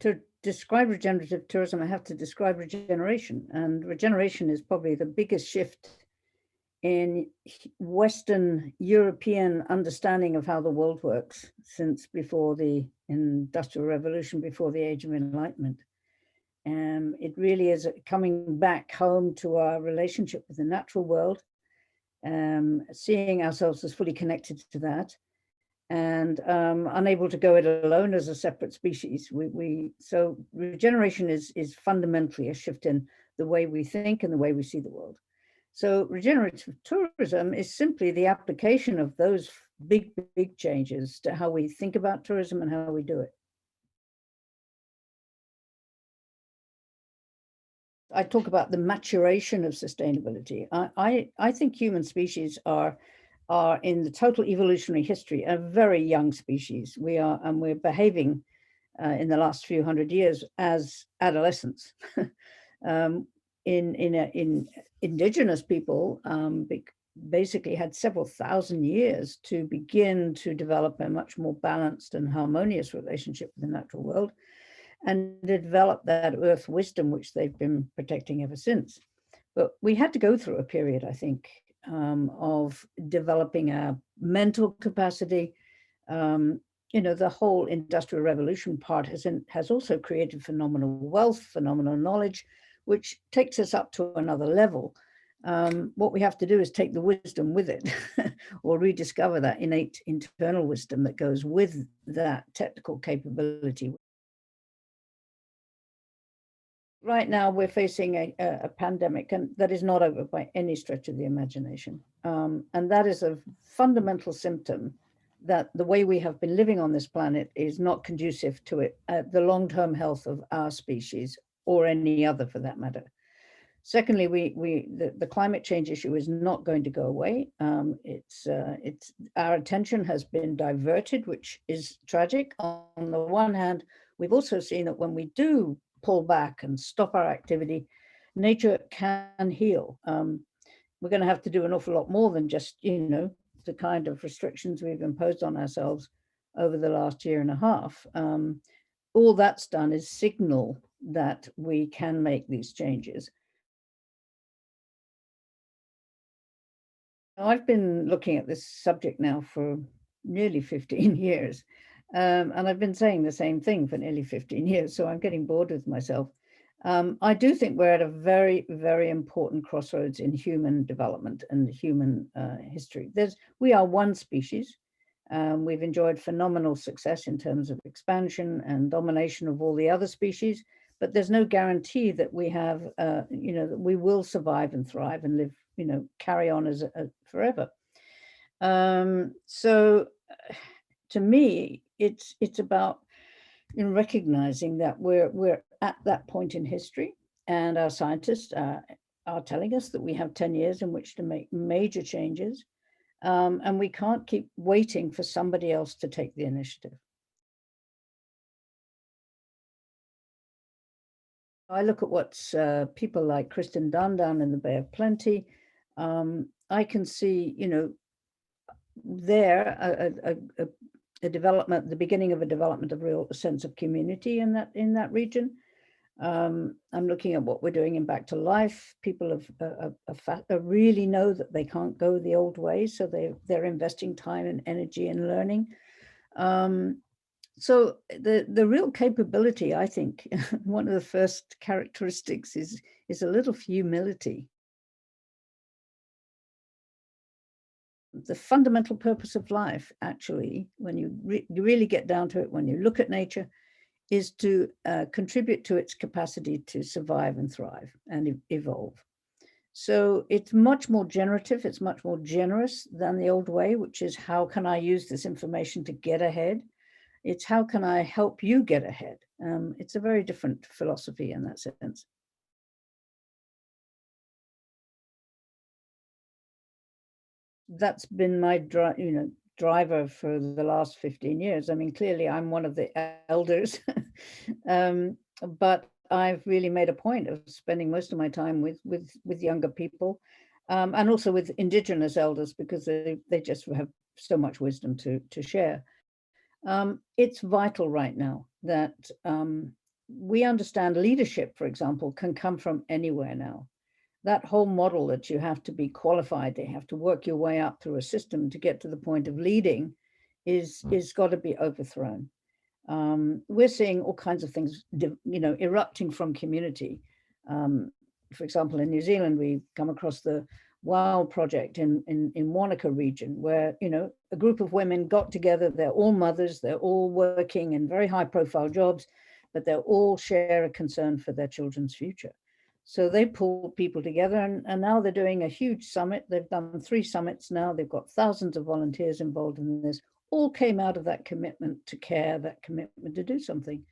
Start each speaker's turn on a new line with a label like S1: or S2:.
S1: to describe regenerative tourism, I have to describe regeneration. And regeneration is probably the biggest shift in Western European understanding of how the world works since before the Industrial Revolution, before the Age of Enlightenment. It really is coming back home to our relationship with the natural world, seeing ourselves as fully connected to that, and unable to go it alone as a separate species. So regeneration is fundamentally a shift in the way we think and the way we see the world. So regenerative tourism is simply the application of those big changes to how we think about tourism and how we do it. I talk about the maturation of sustainability. I think human species are in the total evolutionary history a very young species. We're behaving in the last few hundred years as adolescents. In indigenous people basically had several thousand years to begin to develop a much more balanced and harmonious relationship with the natural world, and develop that earth wisdom, which they've been protecting ever since. But we had to go through a period, I think, of developing our mental capacity. The whole Industrial Revolution part has also created phenomenal wealth, phenomenal knowledge, which takes us up to another level. What we have to do is take the wisdom with it or rediscover that innate internal wisdom that goes with that technical capability. Right now, we're facing a pandemic, and that is not over by any stretch of the imagination. And that is a fundamental symptom that the way we have been living on this planet is not conducive to it, the long-term health of our species or any other for that matter. Secondly, the climate change issue is not going to go away. Our attention has been diverted, which is tragic. On the one hand, we've also seen that when we do pull back and stop our activity, nature can heal. We're going to have to do an awful lot more than just, the kind of restrictions we've imposed on ourselves over the last year and a half. All that's done is signal that we can make these changes. I've been looking at this subject now for nearly 15 years. And I've been saying the same thing for nearly 15 years, so I'm getting bored with myself. I do think we're at a very, very important crossroads in human development and human history. We are one species. We've enjoyed phenomenal success in terms of expansion and domination of all the other species, but there's no guarantee that we have, that we will survive and thrive and live, carry on as forever. So to me, it's about recognizing that we're at that point in history, and our scientists are telling us that we have 10 years in which to make major changes, and we can't keep waiting for somebody else to take the initiative. I look at what's people like Kristen Dunn down in the Bay of Plenty. I can see, there a development, the beginning of a development of real sense of community in that region. I'm looking at what we're doing in Back to Life. People really know that they can't go the old way, so they're investing time and energy in learning. So the real capability, I think, one of the first characteristics is a little humility. The fundamental purpose of life, actually, when you really get down to it, when you look at nature, is to contribute to its capacity to survive and thrive and evolve. So it's much more generative, it's much more generous than the old way, which is how can I use this information to get ahead? It's how can I help you get ahead? It's a very different philosophy in that sense. That's been my driver for the last 15 years. I mean, clearly I'm one of the elders, but I've really made a point of spending most of my time with younger people, and also with indigenous elders, because they just have so much wisdom to share. It's vital right now that we understand leadership, for example, can come from anywhere now. That whole model that you have to be qualified, they have to work your way up through a system to get to the point of leading is got to be overthrown. We're seeing all kinds of things, erupting from community. For example, in New Zealand, we come across the WOW project in Wanaka region, where, a group of women got together. They're all mothers. They're all working in very high profile jobs, but they all share a concern for their children's future. So they pulled people together, and now they're doing a huge summit. They've done 3 summits now. They've got thousands of volunteers involved in this. All came out of that commitment to care, that commitment to do something.